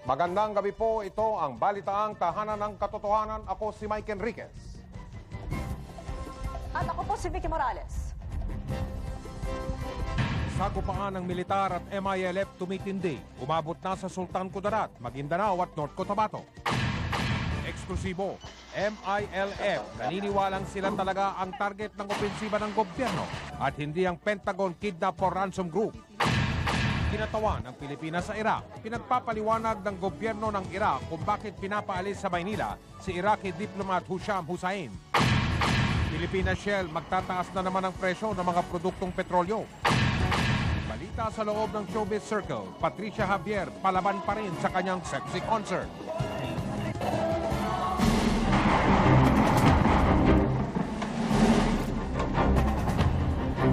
Magandang gabi po, ito ang Balitaang Tahanan ng Katotohanan. Ako si Mike Enriquez. At ako po si Vicky Morales. Sagupaan ng militar at MILF tumitindi. Umabot na sa Sultan Kudarat, Maguindanao at North Cotabato. Eksklusibo, MILF, naniniwalang sila talaga ang target ng opensiba ng gobyerno at hindi ang Pentagon Kidnap for Ransom Group. Kinatawan ng Pilipinas sa Iraq. Pinagpapaliwanag ng gobyerno ng Iraq kung bakit pinapaalis sa Maynila si Iraqi diplomat Husham Hussain. Pilipinas Shell magtataas na naman ang presyo ng mga produktong petrolyo. Balita sa loob ng showbiz circle, Patricia Javier palaban pa rin sa kanyang sexy concert.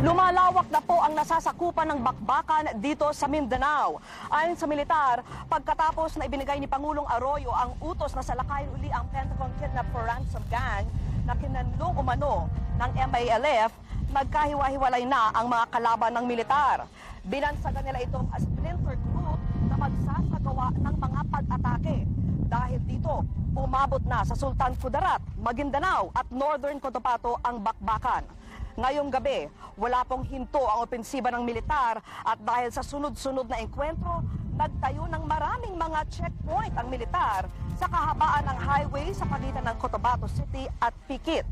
Lumalawak na po ang nasasakupan ng bakbakan dito sa Mindanao. Ayon sa militar, pagkatapos na ibinigay ni Pangulong Arroyo ang utos na salakayin uli ang Pentagon Kidnap for Ransom Gang na kinanlong umano ng MILF, nagkahiwa-hiwalay na ang mga kalaban ng militar. Binansagan nila itong splinter group na magsasagawa ng mga pag-atake. Dahil dito, umabot na sa Sultan Kudarat, Maguindanao at Northern Cotabato ang bakbakan. Ngayong gabi, wala pong hinto ang opensiba ng militar at dahil sa sunod-sunod na engkwentro, nagtayo ng maraming mga checkpoint ang militar sa kahabaan ng highway sa pagitan ng Cotabato City at Pikit.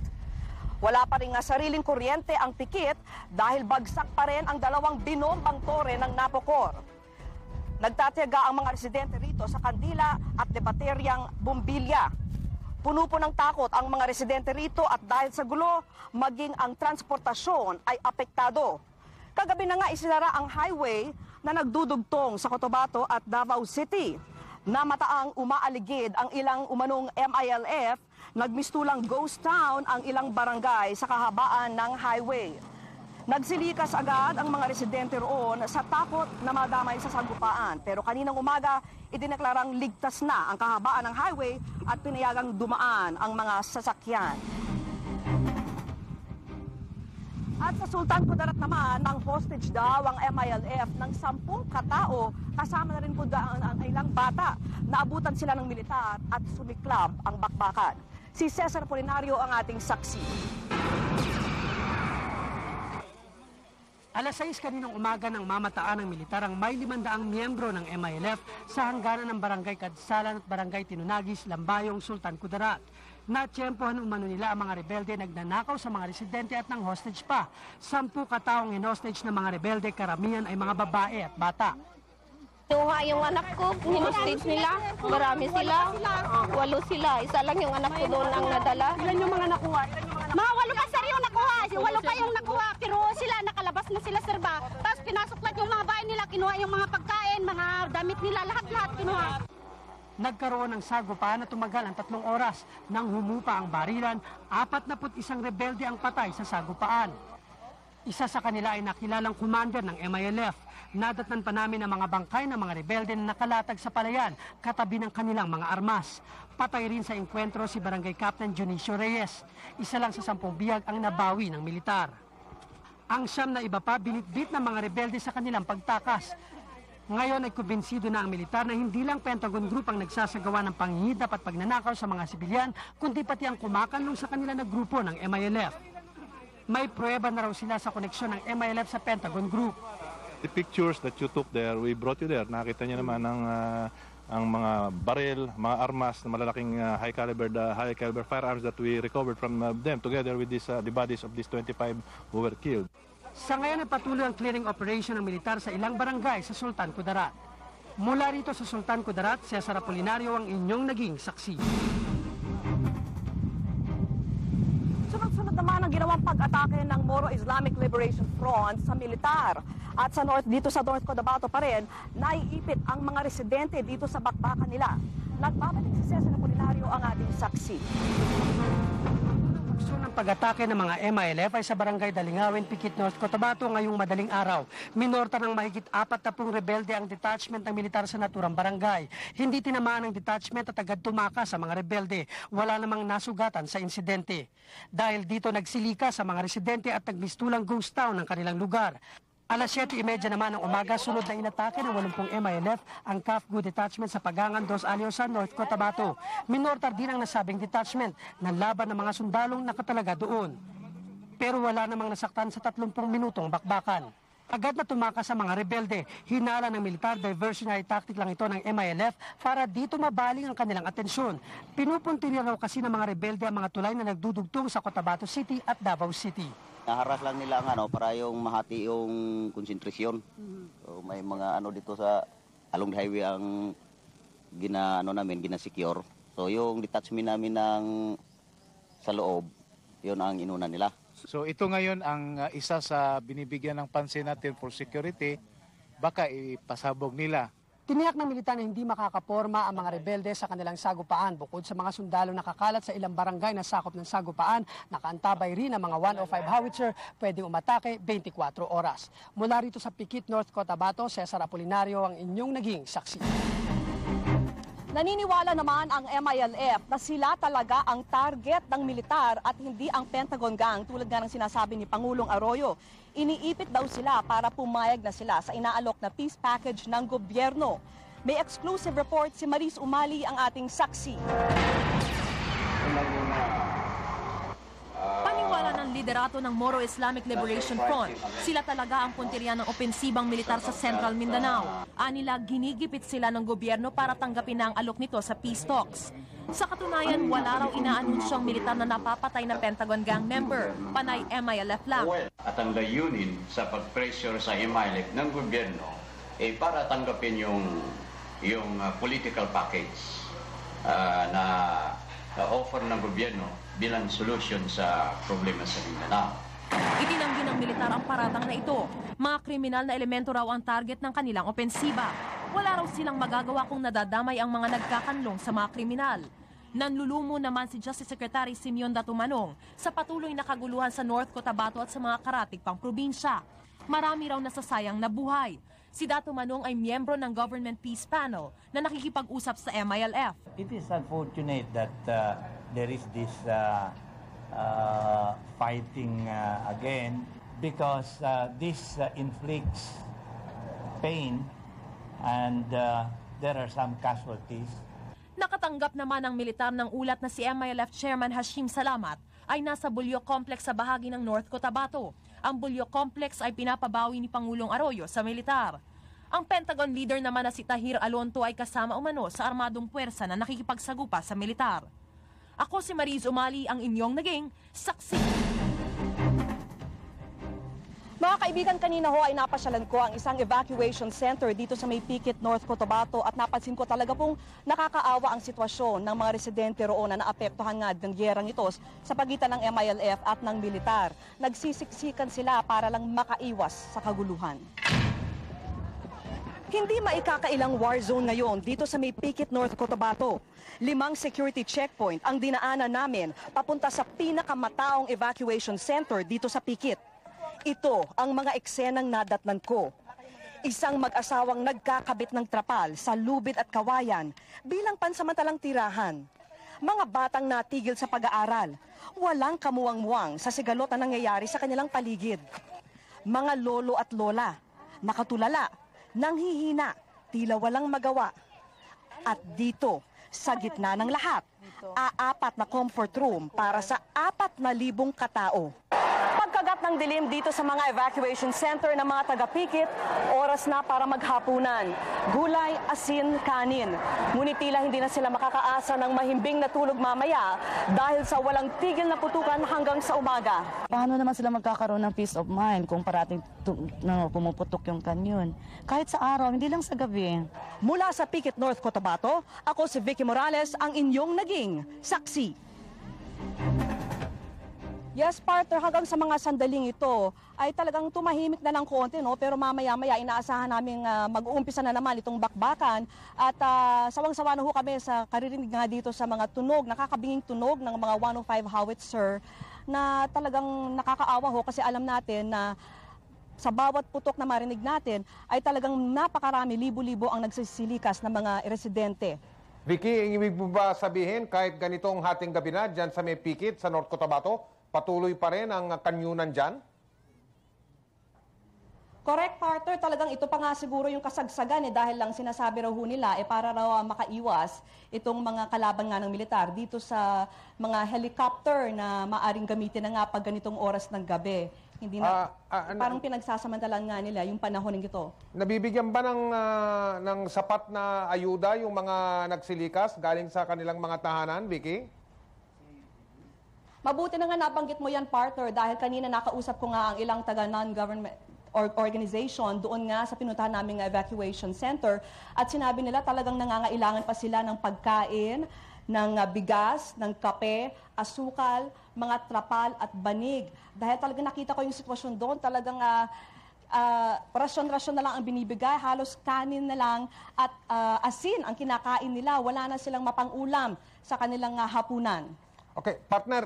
Wala pa rin nga sariling kuryente ang Pikit dahil bagsak pa rin ang dalawang binombang tore ng Napocor. Nagtatiyaga ang mga residente rito sa Kandila at Debateryang Bumbilya. Puno po ng takot ang mga residente rito at dahil sa gulo, maging ang transportasyon ay apektado. Kagabi na nga isinara ang highway na nagdudugtong sa Cotabato at Davao City. Namataang umaaligid ang ilang umanong MILF, nagmistulang ghost town ang ilang barangay sa kahabaan ng highway. Nagsilikas agad ang mga residente roon sa takot na madamay sa sagupaan. Pero kaninang umaga, idineklarang ligtas na ang kahabaan ng highway at pinayagang dumaan ang mga sasakyan. At sa Sultan Kudarat naman, ng hostage daw ang MILF ng 10 katao, kasama na rin po ang ilang bata. Naabutan sila ng militar at sumiklab ang bakbakan. Si Cesar Polinario ang ating saksi. Alas 6 kaninang umaga nang mamataan ng militar ang may 500 miyembro ng MILF sa hangganan ng Barangay Kadsalan at Barangay Tinunagis, Lambayong, Sultan Kudarat. Natsyempohan umano nila ang mga rebelde nagnanakaw sa mga residente at ng hostage pa. 10 kataong in-hostage ng mga rebelde, karamihan ay mga babae at bata. Kinuha yung anak ko, hinostage nila. Marami sila. 8 sila. Isa lang yung anak ko doon ang nadala. Ilan yung mga nakuha? Mga 8 pa sir yung nakuha. 8 pa yung nakuha. Pero sila, nakalabas na sila sir ba. Tapos pinasok lang yung mga bahay nila. Kinuha yung mga pagkain, mga damit nila. Lahat-lahat kinuha. Nagkaroon ng sagupaan na tumagal ang 3 oras. Nang humupa ang barilan, 41 rebelde ang patay sa sagupaan. Isa sa kanila ay nakilalang commander ng MILF. Nadatnan pa namin ang mga bangkay ng mga rebelde na nakalatag sa palayan, katabi ng kanilang mga armas. Patay rin sa engkwentro si Barangay Captain Junicio Reyes. Isa lang sa 10 biyag ang nabawi ng militar. Ang 9 na iba pa binitbit ng mga rebelde sa kanilang pagtakas. Ngayon ay kumbinsido na ang militar na hindi lang Pentagon Group ang nagsasagawa ng panghihidap at pagnanakaw sa mga sibilyan, kundi pati ang kumakanlong sa kanila na grupo ng MILF. May pruweba na raw sila sa koneksyon ng MILF sa Pentagon Group. The pictures that you took there, we brought you there. Nakita niyo naman ang mga baril, mga armas na malalaking high caliber firearms that we recovered from them together with the bodies of these 25 who were killed. Sa ngayon ay patuloy ang clearing operation ng militar sa ilang barangay sa Sultan Kudarat. Mula rito sa Sultan Kudarat, Cesar Apolinario ang inyong naging saksi. Sunod-sunod naman ang ginawang pag-atake ng Moro Islamic Liberation Front sa militar. At sa dito sa North Cotabato pa rin, naiipit ang mga residente dito sa bakbakan nila. Nagbabalik si Cesar Apolinario ang ating saksi. Ang pag-atake ng mga MILF ay sa Barangay Dalingawin, Pikit, North Cotabato ngayong madaling araw. Minorta ng mahigit 40 rebelde ang detachment ng militar sa naturang barangay. Hindi tinamaan ng detachment at agad tumakas sa mga rebelde. Wala namang nasugatan sa insidente. Dahil dito nagsilika sa mga residente at nagmistulang ghost town ng kanilang lugar. Alas 7:30 naman ng umaga, sunod na inatake ng 80 MILF ang CAFGU detachment sa Pagangan, Dos Alios sa North Cotabato. Minortar din ang nasabing detachment na laban ng mga sundalong nakatalaga doon. Pero wala namang nasaktan sa 30 minutong bakbakan. Agad na tumakas sa mga rebelde. Hinala ng militar diversionary tactic lang ito ng MILF para dito mabaling ang kanilang atensyon. Pinupunti raw kasi ng mga rebelde ang mga tulay na nagdudugtong sa Cotabato City at Davao City. Naharas lang nila ang para yung mahati yung konsentrasyon. So, may mga dito sa along the highway ang gina-secure. So yung detachment namin sa loob, yun ang inuna nila. So ito ngayon ang isa sa binibigyan ng pansin natin for security, baka ipasabog nila. Tiniyak ng militar na hindi makakaporma ang mga rebelde sa kanilang sagupaan. Bukod sa mga sundalo nakakalat sa ilang barangay na sakop ng sagupaan, nakaantabay rin ang mga 105 howitzer pwedeng umatake 24 oras. Mula rito sa Pikit, North Cotabato, Cesar Apolinario ang inyong naging saksi. Naniniwala naman ang MILF na sila talaga ang target ng militar at hindi ang Pentagon Gang tulad nga ng sinasabi ni Pangulong Arroyo. Iniipit daw sila para pumayag na sila sa inaalok na peace package ng gobyerno. May exclusive report si Maris Umali ang ating saksi. Paniwala ng liderato ng Moro Islamic Liberation Front, sila talaga ang punteriya ng opensibang militar sa Central Mindanao. Anila, ginigipit sila ng gobyerno para tanggapin na ang alok nito sa peace talks. Sa katunayan, wala raw inaanunsyong militar na napapatay na Pentagon Gang member, panay MILF lang. At ang layunin sa pag-pressure sa MILF ng gobyerno ay para tanggapin yung political package na offer ng gobyerno bilang solusyon sa problema sa Mindanao. Itinanggi ng militar ang paratang na ito. Mga kriminal na elemento raw ang target ng kanilang opensiba. Wala raw silang magagawa kung nadadamay ang mga nagkakanlong sa mga kriminal. Nanlulumo naman si Justice Secretary Simeon Datumanong sa patuloy na kaguluhan sa North Cotabato at sa mga karatig pang probinsya. Marami raw nasasayang na buhay. Si Datumanong ay miyembro ng Government Peace Panel na nakikipag-usap sa MILF. It is unfortunate that there is this fighting again because this inflicts pain and there are some casualties. Nakatanggap naman ang militar ng ulat na si MILF Chairman Hashim Salamat ay nasa Bulyo Complex sa bahagi ng North Cotabato. Ang Bulyo Complex ay pinapabawi ni Pangulong Arroyo sa militar. Ang Pentagon leader naman na si Tahir Alonto ay kasama umano sa armadong puwersa na nakikipagsagupa sa militar. Ako si Maris Umali, ang inyong naging saksi. Mga kaibigan, kanina ho ay napasyalan ko ang isang evacuation center dito sa may Pikit, North Cotabato at napansin ko talaga pong nakakaawa ang sitwasyon ng mga residente roon na naapektuhan nga ng gyerang ito sa pagitan ng MILF at ng militar. Nagsisiksikan sila para lang makaiwas sa kaguluhan. Hindi maikakailang war zone ngayon dito sa may Pikit, North Cotabato. 5 security checkpoint ang dinaanan namin papunta sa pinakamataong evacuation center dito sa Pikit. Ito ang mga eksenang nadatnan ko. Isang mag-asawang nagkakabit ng trapal sa lubid at kawayan bilang pansamantalang tirahan. Mga batang natigil sa pag-aaral. Walang kamuwang-muwang sa sigalot na nangyayari sa kanilang paligid. Mga lolo at lola, nakatulala, nanghihina, tila walang magawa. At dito, sa gitna ng lahat, aapat na comfort room para sa 4,000 katao. Pagkagat ng dilim dito sa mga evacuation center ng mga taga-Pikit, oras na para maghapunan. Gulay, asin, kanin. Ngunit tila hindi na sila makakaasa ng mahimbing na tulog mamaya dahil sa walang tigil na putukan hanggang sa umaga. Paano naman sila magkakaroon ng peace of mind kung parating pumuputok yung kanyon? Kahit sa araw, hindi lang sa gabi. Mula sa Pikit, North Cotabato, ako si Vicky Morales, ang inyong naging saksi. Yes, partner, hanggang sa mga sandaling ito ay talagang tumahimik na ng konti, no? Pero mamaya-maya inaasahan namin mag-uumpisa na naman itong bakbakan at sawang-sawa na ho kami sa karirinig nga dito sa mga tunog, nakakabinging tunog ng mga 105 howitzer na talagang nakakaawa ho kasi alam natin na sa bawat putok na marinig natin ay talagang napakarami, libo-libo ang nagsisilikas ng mga residente. Vicky, ibig mo ba sabihin kahit ganitong hating gabi na dyan sa may Pikit, sa North Cotabato, patuloy pa rin ang kanyunan dyan? Correct, partner. Talagang ito pa nga siguro yung kasagsagan dahil lang sinasabi raw ho nila para raw makaiwas itong mga kalaban nga ng militar dito sa mga helicopter na maaring gamitin na nga pag ganitong oras ng gabi. Hindi na, parang pinagsasamantalan nga nila yung panahon ng ito. Nabibigyan ba ng sapat na ayuda yung mga nagsilikas galing sa kanilang mga tahanan, Vicky? Mabuti na nga nabanggit mo yan, partner, dahil kanina nakausap ko nga ang ilang taga non-government organization doon nga sa pinuntahan naming evacuation center at sinabi nila talagang nangangailangan pa sila ng pagkain, ng bigas, ng kape, asukal, mga trapal at banig. Dahil talagang nakita ko yung sitwasyon doon, talagang rasyon-rasyon na lang ang binibigay, halos kanin na lang at asin ang kinakain nila. Wala na silang mapang-ulam sa kanilang hapunan. Okay, partner,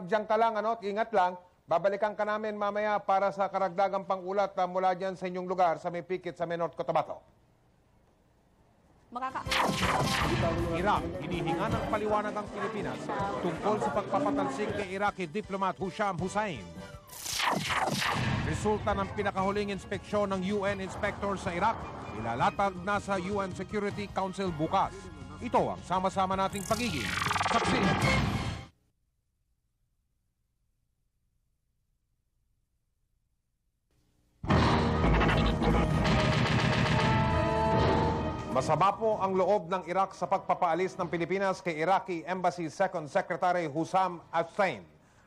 diyan ka lang, ingat lang. Babalikan ka namin mamaya para sa karagdagang pangulat mula dyan sa inyong lugar sa may pikit sa North Cotabato. Iraq, hinihinga ng paliwanag ang Pilipinas tungkol sa pagpapatalsik kay Iraqi diplomat Husham Hussain. Resulta ng pinakahuling inspeksyon ng UN inspector sa Iraq, ilalatag na sa UN Security Council bukas. Ito ang sama-sama nating pagiging saksi. Masama po ang loob ng Iraq sa pagpapaalis ng Pilipinas kay Iraqi Embassy Second Secretary Husham Hussain.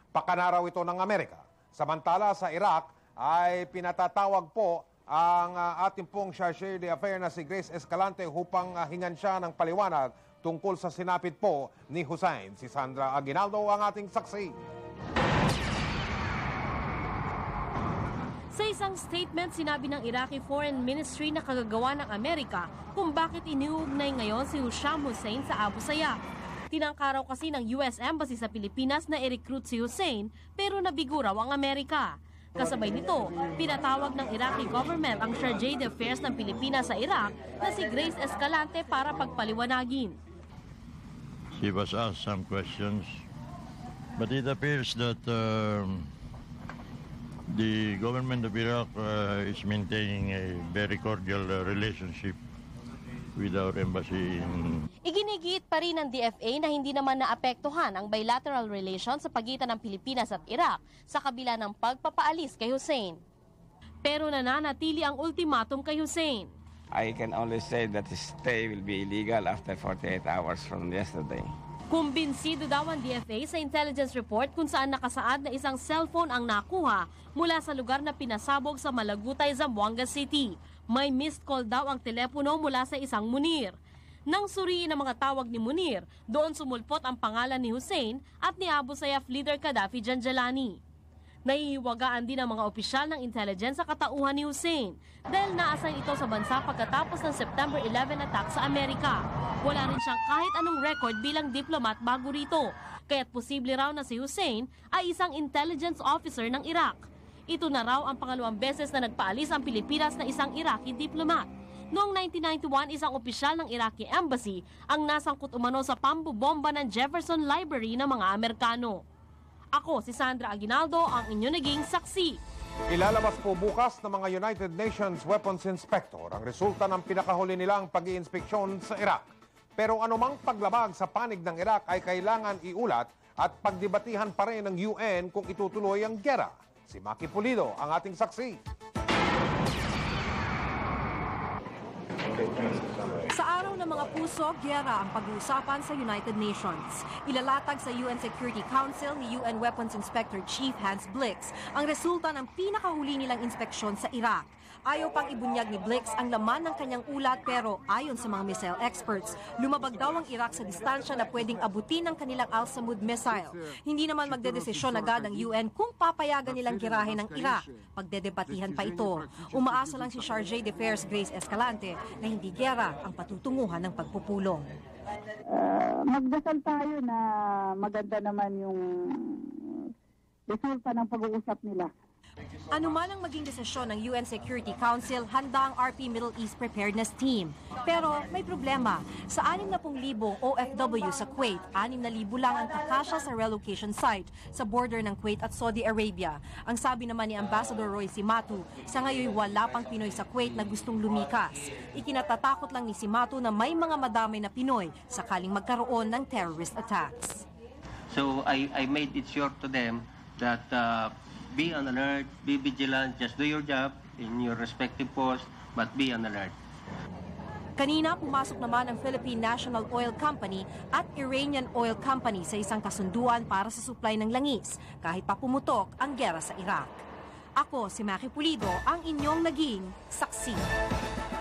Pakanaraw ito ng Amerika. Samantala sa Iraq ay pinatatawag po ang ating pong chargé d'affaires na si Grace Escalante upang hingan siya ng paliwanag tungkol sa sinapit po ni Hussain. Si Sandra Aguinaldo ang ating saksi. Sa isang statement, sinabi ng Iraqi Foreign Ministry na kagagawa ng Amerika kung bakit iniuugnay ngayon si Husham Hussain sa Abu Sayyaf. Tinangkaraw kasi ng US Embassy sa Pilipinas na i-recruit si Hussain pero nabigo raw ang Amerika. Kasabay nito, pinatawag ng Iraqi government ang chargé d'affaires ng Pilipinas sa Iraq na si Grace Escalante para pagpaliwanagin. She was asked some questions, but it appears that the government of Iraq is maintaining a very cordial relationship with our embassy in... Iginigiit pa rin ng DFA na hindi naman naapektuhan ang bilateral relations sa pagitan ng Pilipinas at Iraq sa kabila ng pagpapaalis kay Hussain. Pero nananatili ang ultimatum kay Hussain. I can only say that his stay will be illegal after 48 hours from yesterday. Kumbinsido daw ang DFA sa intelligence report kung saan nakasaad na isang cellphone ang nakuha mula sa lugar na pinasabog sa Malagutay, Zamboanga City. May missed call daw ang telepono mula sa isang Munir. Nang suriin ang mga tawag ni Munir, doon sumulpot ang pangalan ni Hussain at ni Abu Sayyaf leader Gaddafi Janjalani. Nahihiwagaan din ang mga opisyal ng intelligence sa katauhan ni Hussain dahil na-assign ito sa bansa pagkatapos ng September 11 attack sa Amerika. Wala rin siyang kahit anong record bilang diplomat bago rito, kaya't posible raw na si Hussain ay isang intelligence officer ng Iraq. Ito na raw ang pangalawang beses na nagpaalis ang Pilipinas na isang Iraqi diplomat. Noong 1991, isang opisyal ng Iraqi Embassy ang nasangkot umano sa pambobomba ng Jefferson Library ng mga Amerikano. Ako si Sandra Aguinaldo, ang inyo naging saksi. Ilalabas po bukas ng mga United Nations Weapons Inspector ang resulta ng pinakahuli nilang pag-iinspeksyon sa Iraq. Pero anumang paglabag sa panig ng Iraq ay kailangan iulat at pagdebatihan pa rin ng UN kung itutuloy ang giyera. Si Maki Pulido ang ating saksi. Sa araw ng mga puso, giyera ang pag-uusapan sa United Nations. Ilalatag sa UN Security Council ni UN Weapons Inspector Chief Hans Blix ang resulta ng pinakahuli nilang inspeksyon sa Iraq. Ayaw pang ibunyag ni Blix ang laman ng kanyang ulat pero ayon sa mga missile experts, lumabag daw ang Iraq sa distansya na pwedeng abutin ng kanilang Al-Samud missile. Hindi naman magdedesisyon agad ang UN kung papayagan nilang girahin ng Iraq. Pagdedebatihan pa ito. Umaasa lang si Chargé d'Affaires Grace Escalante na hindi giyera ang patutunguhan ng pagpupulong. Magdasal tayo na maganda naman yung resulta ng pag-uusap nila. Ano man ang maging desisyon ng UN Security Council, handa ang RP Middle East Preparedness Team. Pero may problema. Sa 60,000 OFW sa Kuwait, 6,000 lang ang kakasya sa relocation site sa border ng Kuwait at Saudi Arabia. Ang sabi naman ni Ambassador Roy Cimatu, sa ngayon wala pang Pinoy sa Kuwait na gustong lumikas. Ikinatatakot lang ni Cimatu na may mga madamay na Pinoy sakaling magkaroon ng terrorist attacks. So I made it sure to them that be on alert, be vigilant, just do your job in your respective post, but be on alert. Kanina, pumasok naman ang Philippine National Oil Company at Iranian Oil Company sa isang kasunduan para sa supply ng langis, kahit pa pumutok ang gera sa Iraq. Ako, si Maki Pulido, ang inyong naging saksi.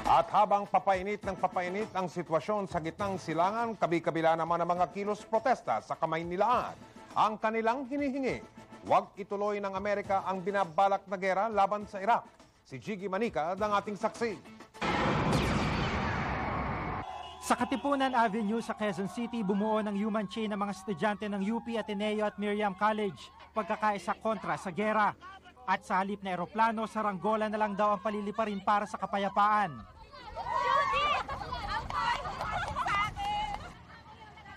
At habang papainit ng papainit ang sitwasyon sa gitnang silangan, kabi-kabila naman ang mga kilos protesta sa Kamaynilaan. Ang kanilang hinihingi, huwag ituloy ng Amerika ang binabalak na gera laban sa Iraq. Si Jiggy Manica ang ating saksi. Sa Katipunan Avenue sa Quezon City, bumuo ng human chain ng mga estudyante ng UP, Ateneo at Miriam College pagkakaisa kontra sa gera. At sa halip na eroplano, saranggola na lang daw ang paliliparin para sa kapayapaan.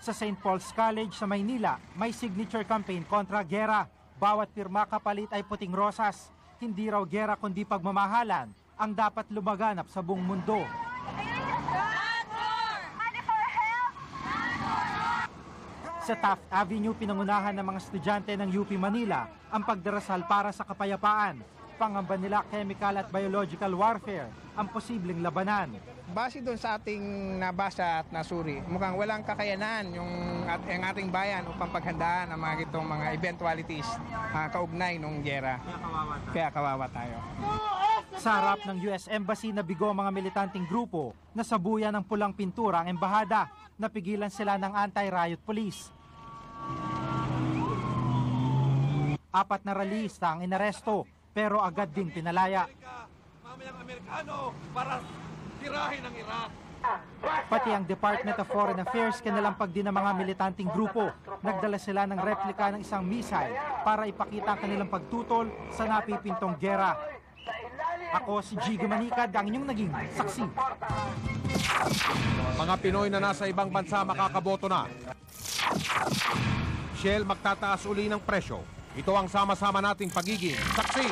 Sa St. Paul's College sa Maynila, may signature campaign kontra gera. Bawat pirma kapalit ay puting rosas. Hindi raw gera kundi pagmamahalan ang dapat lumaganap sa buong mundo. Sa Taft Avenue, pinangunahan ng mga estudyante ng UP Manila ang pagdarasal para sa kapayapaan. Pangamba nila, chemical at biological warfare ang posibleng labanan. Base doon sa ating nabasa at nasuri, mukhang walang kakayanan yung ating bayan upang paghandaan ang mga itong mga eventualities kaugnay ng gera. Kaya kawawa tayo. Sa harap ng US Embassy, nabigo ang mga militanteng grupo na sabuyan ng pulang pintura ang embahada. Napigilan sila ng anti-riot police. 4 na rallyista ang inaresto pero agad ding pinalaya. Mamayang Amerikano para tirahin ang Iraq. Pati ang Department of Foreign Affairs kinalampag din ng mga militanteng grupo. Nagdala sila ng replika ng isang missile para ipakita ang kanilang pagtutol sa napipintong gera. Ako si Jiggy Manica, ang inyong naging saksi. Mga Pinoy na nasa ibang bansa makakaboto na. Shell magtataas uli ng presyo. Ito ang sama-sama nating pagiging saksi.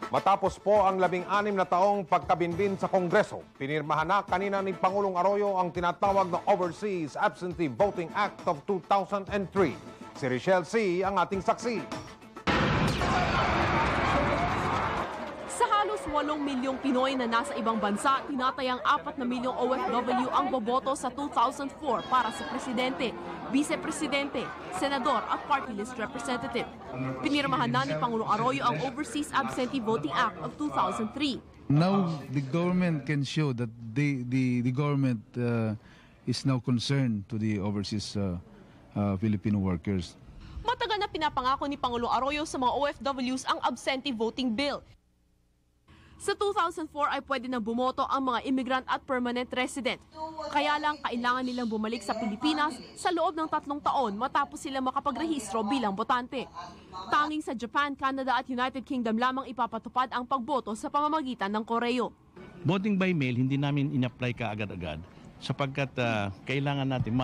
Matapos po ang 16 na taong pagkabinbin sa Kongreso, pinirmahan na kanina ni Pangulong Arroyo ang tinatawag na Overseas Absentee Voting Act of 2003. Si Richelle C. ang ating saksi. Sa halos 8 milyong Pinoy na nasa ibang bansa, tinatayang 4 na milyong OFW ang boboto sa 2004 para sa presidente, vice-presidente, senador at party list representative. Pinirmahan na ni Pangulong Arroyo ang Overseas Absentee Voting Act of 2003. Now the government can show that the government is now concerned to the overseas Filipino workers. Matagal na pinapangako ni Pangulong Arroyo sa mga OFWs ang absentee voting bill. Sa 2004 ay pwede nang bumoto ang mga immigrant at permanent resident. Kaya lang kailangan nilang bumalik sa Pilipinas sa loob ng 3 taon matapos sila makapagrehistro bilang botante. Tanging sa Japan, Canada at United Kingdom lamang ipapatupad ang pagboto sa pamamagitan ng koreo. Voting by mail, hindi namin in-apply ka agad-agad sapagkat kailangan natin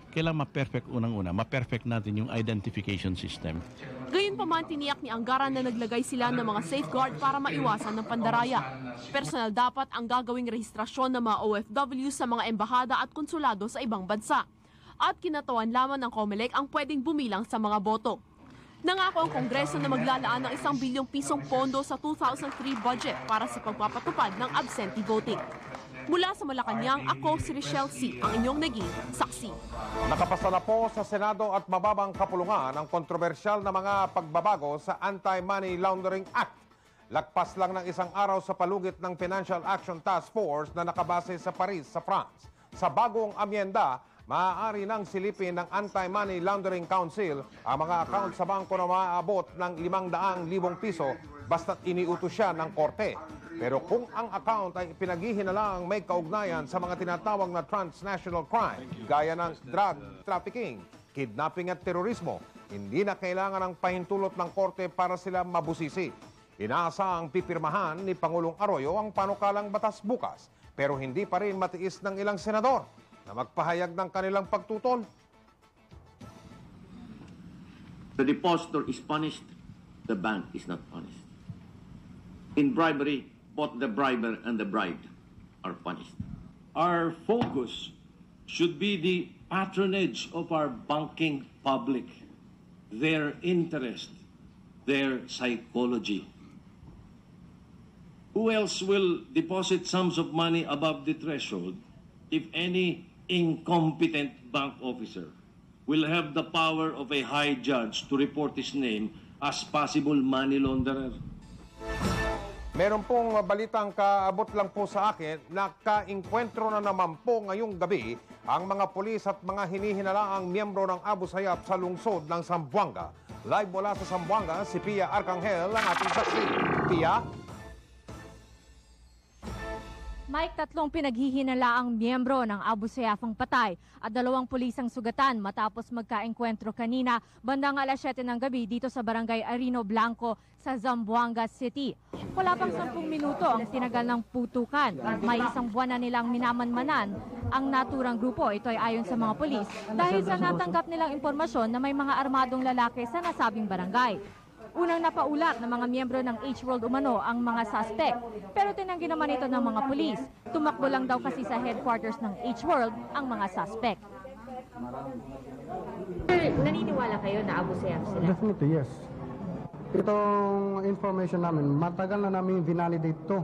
kailangan ma-perfect unang-una, ma-perfect natin yung identification system. Gayunpaman, tiniyak ni Anggaran na naglagay sila ng mga safeguard para maiwasan ng pandaraya. Personal dapat ang gagawing rehistrasyon ng mga OFW sa mga embahada at konsulado sa ibang bansa. At kinatawan lamang ng COMELEC ang pwedeng bumilang sa mga boto. Nangako ang Kongreso na maglalaan ng 1 bilyong pisong pondo sa 2003 budget para sa pagpapatupad ng absentee voting. Mula sa Malacanang, ako si Richelle C., ang inyong naging saksi. Nakapasa na po sa Senado at mababang kapulungan ang kontrobersyal na mga pagbabago sa Anti-Money Laundering Act. Lagpas lang ng 1 araw sa palugit ng Financial Action Task Force na nakabase sa Paris, sa France. Sa bagong amyenda, maaari nang silipin ng Anti-Money Laundering Council ang mga account sa bangko na maaabot ng 500,000 piso basta't iniutos siya ng korte. Pero kung ang account ay ipinaghihinalang may kaugnayan sa mga tinatawag na transnational crime, gaya ng drug trafficking, kidnapping at terorismo, hindi na kailangan ng pahintulot ng korte para sila mabusisi. Inaasahang pipirmahan ni Pangulong Arroyo ang panukalang batas bukas, pero hindi pa rin matiis ng ilang senador na magpahayag ng kanilang pagtutol. The depositor is punished, the bank is not punished. In bribery, both the briber and the bribed are punished. Our focus should be the patronage of our banking public, their interest, their psychology. Who else will deposit sums of money above the threshold if any incompetent bank officer will have the power of a high judge to report his name as possible money launderer? Meron pong balitang kaabot lang po sa akin na kainkwentro na naman po ngayong gabi ang mga pulis at mga hinihinalaang miyembro ng Abu Sayyaf sa lungsod ng Zamboanga. Live mula sa Zamboanga, si Pia Arcangel ang ating saksi. Pia? Mike, 3 pinaghihinalaang miyembro ng Abu Sayyaf ang patay at 2 pulis ang sugatan matapos magkaengkwentro kanina bandang alas 7 ng gabi dito sa barangay Arino Blanco sa Zamboanga City. Wala pang 10 minuto ang tinagal ng putukan. May 1 buwan na nilang minamanmanan ang naturang grupo. Ito ay ayon sa mga pulis dahil sa natanggap nilang impormasyon na may mga armadong lalaki sa nasabing barangay. Unang napaulat ng mga miyembro ng H-World umano ang mga suspect. Pero tinanggi naman ito ng mga pulis. Tumakbo lang daw kasi sa headquarters ng H-World ang mga suspect. Naniniwala kayo na Abu Sayyaf sila? Definitely, yes. Itong information namin, matagal na namin vinalidate to.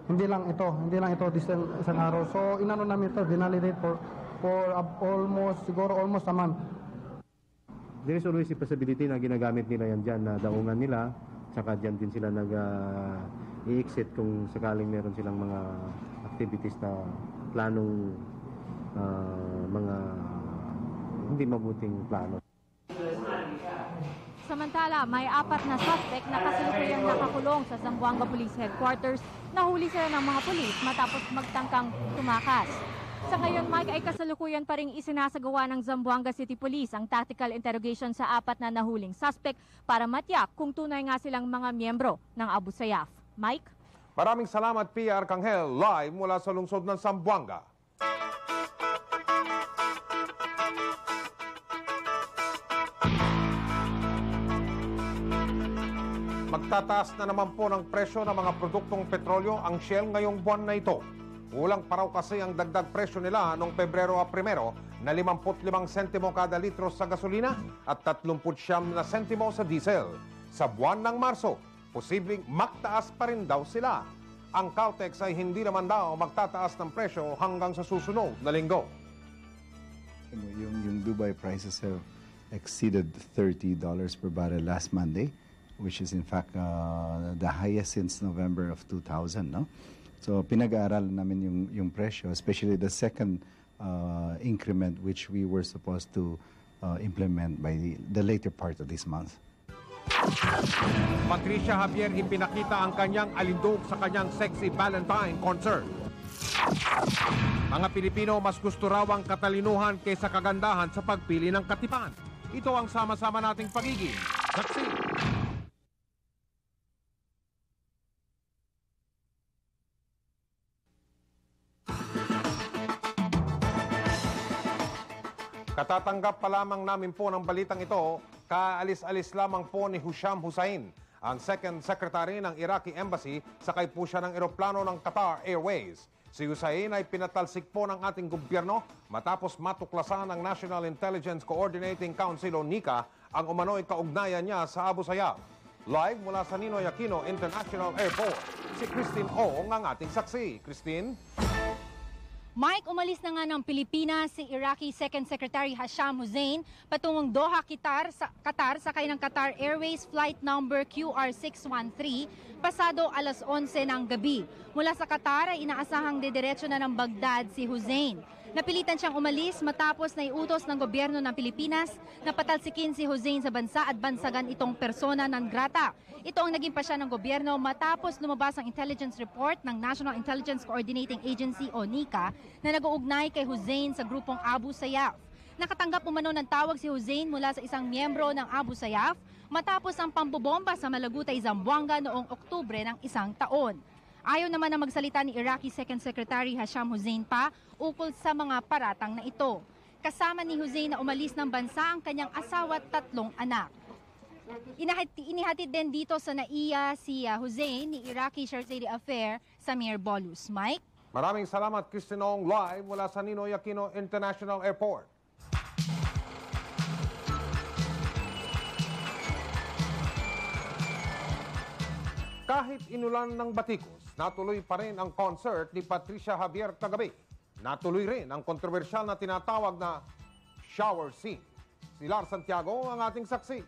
Hindi lang ito isang araw. So, inano namin ito, vinalidate for siguro almost a month. There is always a possibility na ginagamit nila yan dyan na daungan nila, tsaka dyan din sila nag-i-exit kung sakaling meron silang mga activities na planong mga hindi mabuting plano. Samantala, may 4 na suspect na kasalukuyang nakakulong sa Zamboanga Police Headquarters. Nahuli sila ng mga pulis matapos magtangkang tumakas. Sa ngayon, Mike, ay kasalukuyan pa rin isinasagawa ng Zamboanga City Police ang tactical interrogation sa 4 na nahuling suspect para matiyak kung tunay nga silang mga miyembro ng Abu Sayyaf. Mike? Maraming salamat, Pia Arcangel, live mula sa lungsod ng Zamboanga. Magtataas na naman po ng presyo ng mga produktong petrolyo ang Shell ngayong buwan na ito. Kulang pa raw kasi ang dagdag presyo nila noong Pebrero 1 na 55 sentimo kada litro sa gasolina at 39 na sentimo sa diesel. Sa buwan ng Marso, posibleng magtaas pa rin daw sila. Ang Caltex ay hindi naman daw magtataas ng presyo hanggang sa susunod na linggo. Yung Dubai prices have exceeded $30 per barrel last Monday, which is in fact the highest since November of 2000, no? So pinag-aaralan namin yung presyo, especially the second increment which we were supposed to implement by the later part of this month. Patricia Javier ipinakita ang kanyang alindog sa kanyang Sexy Valentine concert. Mga Pilipino mas gusto raw ang katalinuhan kaysa kagandahan sa pagpili ng katipan. Ito ang sama-sama nating pagiging saksi. Katatanggap pa lamang namin po ng balitang ito, kaalis-alis lamang po ni Husham Hussain, ang Second Secretary ng Iraqi Embassy, sakay po siya ng eroplano ng Qatar Airways. Si Hussain ay pinatalsik po ng ating gobyerno matapos matuklasan ng National Intelligence Coordinating Council o NICA ang umano'y kaugnayan niya sa Abu Sayyaf. Live mula sa Ninoy Aquino International Airport, si Christine Ong ang ating saksi. Christine? Mike, umalis na nga ng Pilipinas si Iraqi Second Secretary Husham Hussain patungong Doha, Qatar sakay ng Qatar Airways flight number QR613 pasado alas 11 ng gabi. Mula sa Qatar ay inaasahang dediretso na ng Baghdad si Hussein. Napilitan siyang umalis matapos na iutos ng gobyerno ng Pilipinas na patalsikin si Hussein sa bansa at bansagan itong persona non grata. Ito ang naging pasya ng gobyerno matapos lumabas ang intelligence report ng National Intelligence Coordinating Agency o NICA na nag-uugnay kay Hussein sa grupong Abu Sayyaf. Nakatanggap umano ng tawag si Hussein mula sa isang miyembro ng Abu Sayyaf matapos ang pambobomba sa Malagutay, Zamboanga noong Oktubre ng isang taon. Ayaw naman na magsalita ni Iraqi Second Secretary Hasham Hussein pa ukol sa mga paratang na ito. Kasama ni Hussein na umalis ng bansa ang kanyang asawa at 3 anak. Inihatid din dito sa NAIA si Hussein ni Iraqi Charity Affair Samir Bolus. Mike? Maraming salamat, Christine Ong, live mula sa Ninoy Aquino International Airport. Kahit inulan ng batikos, natuloy pa rin ang concert ni Patricia Javier kagabi. Natuloy rin ang kontrobersyal na tinatawag na shower scene. Si Lars Santiago ang ating saksi.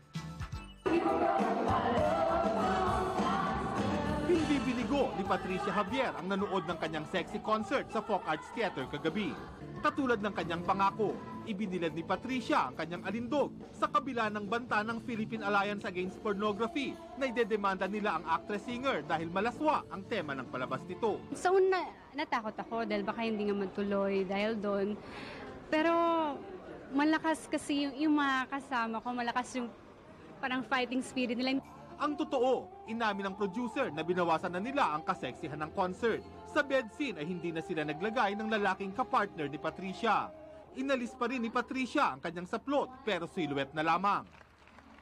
Hindi binigo ni Patricia Javier ang nanood ng kanyang sexy concert sa Folk Arts Theater kagabi. Katulad ng kanyang pangako, ibinilad ni Patricia ang kanyang alindog sa kabila ng banta ng Philippine Alliance Against Pornography na idedemanda nila ang actress-singer dahil malaswa ang tema ng palabas nito. Sa una, natakot ako dahil baka hindi nga magtuloy dahil doon. Pero malakas kasi yung mga kasama ko, malakas yung parang fighting spirit nila. Ang totoo, inamin ng producer na binawasan na nila ang kaseksihan ng concert. Sa bed scene ay hindi na sila naglagay ng lalaking kapartner ni Patricia. Inalis pa rin ni Patricia ang kanyang saplot pero silhouette na lamang.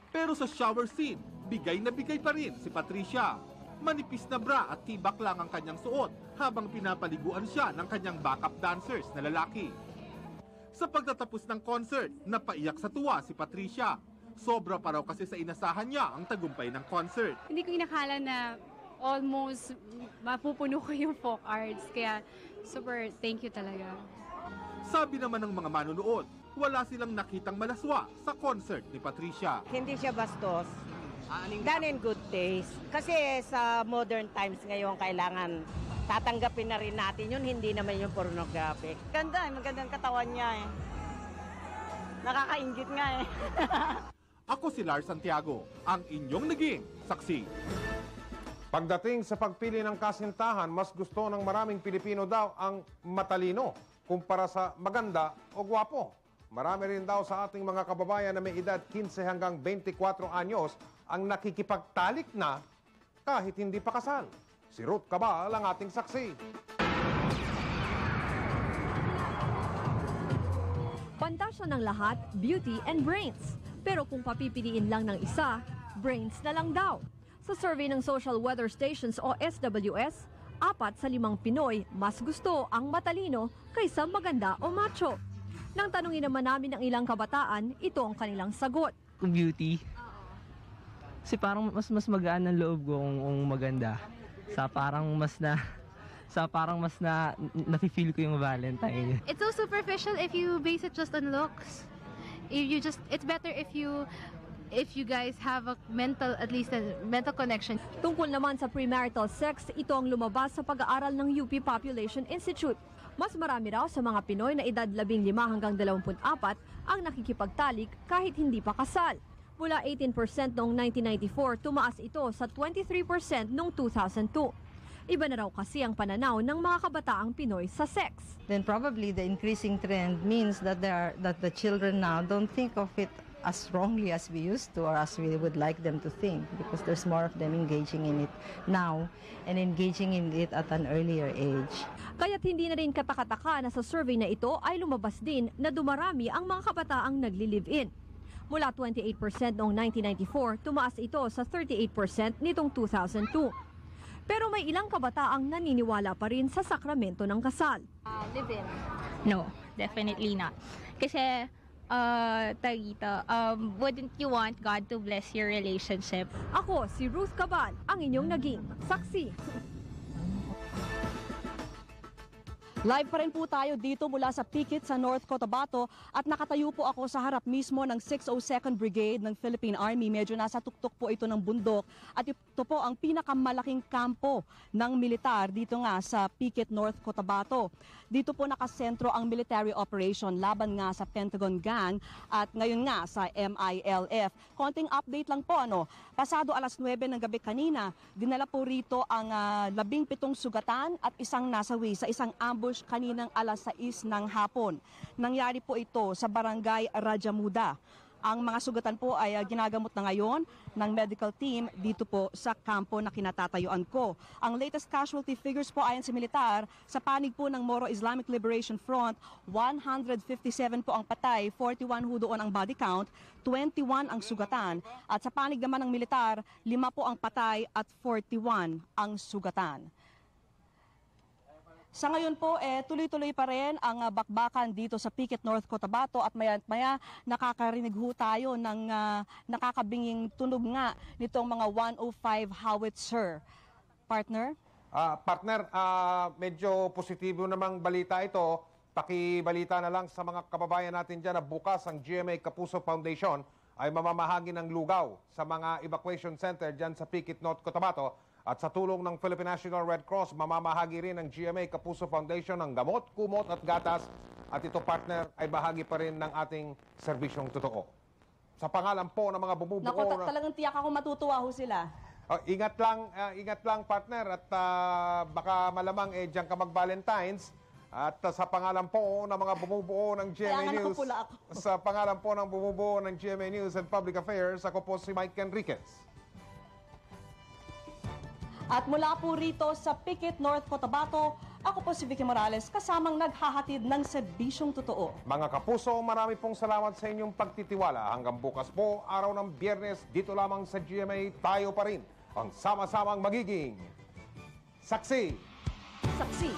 Pero sa shower scene, bigay na bigay pa rin si Patricia. Manipis na bra at tibak lang ang kanyang suot habang pinapaliguan siya ng kanyang backup dancers na lalaki. Sa pagtatapos ng concert, napaiyak sa tuwa si Patricia. Sobra pa raw kasi sa inasahan niya ang tagumpay ng concert. Hindi ko inakala na almost mapupuno ko yung folk arts. Kaya super thank you talaga. Sabi naman ng mga manunood, wala silang nakitang malaswa sa concert ni Patricia. Hindi siya bastos. Done in good taste. Kasi sa modern times ngayon, kailangan tatanggapin na rin natin yun, hindi naman yung pornographic. Ganda, magandang katawan niya eh. Nakakaingit nga eh. Ako si Lars Santiago, ang inyong naging saksi. Pagdating sa pagpili ng kasintahan, mas gusto ng maraming Pilipino daw ang matalino kumpara sa maganda o gwapo. Marami rin daw sa ating mga kababayan na may edad 15 hanggang 24 anyos ang nakikipagtalik na kahit hindi pa kasal. Si Ruth Cabal ang ating saksi. Pantasya ng lahat, beauty and brains. Pero kung papipiliin lang ng isa, brains na lang daw. Sa survey ng Social Weather Stations o SWS, 4 sa 5 Pinoy mas gusto ang matalino kaysa maganda o macho. Nang tanungin naman namin ng ilang kabataan, ito ang kanilang sagot. Kung beauty, kasi parang mas magaan ang loob ko kung maganda. Sa parang mas na nafe-feel ko yung Valentine. It's so superficial if you base it just on looks. It's better if you guys have at least a mental connection. Tungkol naman sa premarital sex, ito ang lumabas sa pag-aaral ng UP Population Institute. Mas marami raw sa mga Pinoy na edad 15 hanggang 24 ang nakikipagtalik kahit hindi pa kasal. Mula 18% noong 1994, tumaas ito sa 23% noong 2002. Iba na raw kasi ang pananaw ng mga kabataang Pinoy sa sex. Then probably the increasing trend means that the children now don't think of it as strongly as we used to or as we would like them to think, because there's more of them engaging in it now and engaging in it at an earlier age. Kaya't hindi na rin katakataka na sa survey na ito ay lumabas din na dumarami ang mga kabataang nagli-live-in. Mula 28% noong 1994, tumaas ito sa 38% nitong 2002. Pero may ilang kabataang naniniwala pa rin sa sakramento ng kasal. Live-in? No, definitely not. Kasi, wouldn't you want God to bless your relationship? Ako, si Ruth Cabal, ang inyong naging saksi. Live pa rin po tayo dito mula sa Pikit sa North Cotabato at nakatayo po ako sa harap mismo ng 602nd Brigade ng Philippine Army. Medyo nasa tuktok po ito ng bundok at ito po ang pinakamalaking kampo ng militar dito nga sa Pikit, North Cotabato. Dito po nakasentro ang military operation laban nga sa Pentagon Gang at ngayon nga sa MILF. Konting update lang po pasado alas 9 ng gabi kanina, dinala po rito ang 17 sugatan at isang nasawi sa isang ambush kaninang alas 6 ng hapon. Nangyari po ito sa Barangay Rajamuda. Ang mga sugatan po ay ginagamot na ngayon ng medical team dito po sa kampo na kinatatayuan ko. Ang latest casualty figures po ayon sa militar, sa panig po ng Moro Islamic Liberation Front, 157 po ang patay, 41 ho doon ang body count, 21 ang sugatan. At sa panig naman ng militar, 5 po ang patay at 41 ang sugatan. Sa ngayon po, tuloy-tuloy pa rin ang bakbakan dito sa Pikit, North Cotabato at maya nakakarinig ho tayo ng nakakabinging tunog nga nitong mga 105 howitzer. Partner? Partner, medyo positibo namang balita ito. Pakibalita na lang sa mga kababayan natin dyan na bukas ang GMA Kapuso Foundation ay mamamahagi ng lugaw sa mga evacuation center dyan sa Pikit, North Cotabato. At sa tulong ng Philippine National Red Cross, mamamahagi rin ng GMA Kapuso Foundation ng gamot, kumot at gatas. At ito, partner, ay bahagi pa rin ng ating serbisyong totoo. Sa pangalan po ng mga bumubuo... Naku, talagang tiyak ako matutuwa ho sila. Ingat lang, partner. At baka malamang diyan ka mag-Valentines. At sa pangalan po ng mga bumubuo ng GMA News... Sa pangalan po ng bumubuo ng GMA News and Public Affairs, ako po si Mike Enriquez. At mula po rito sa Pikit, North Cotabato, ako po si Vicky Morales, kasamang naghahatid ng serbisyong totoo. Mga kapuso, marami pong salamat sa inyong pagtitiwala. Hanggang bukas po, araw ng Biyernes, dito lamang sa GMA, tayo pa rin ang sama-samang magiging saksi. Saksi.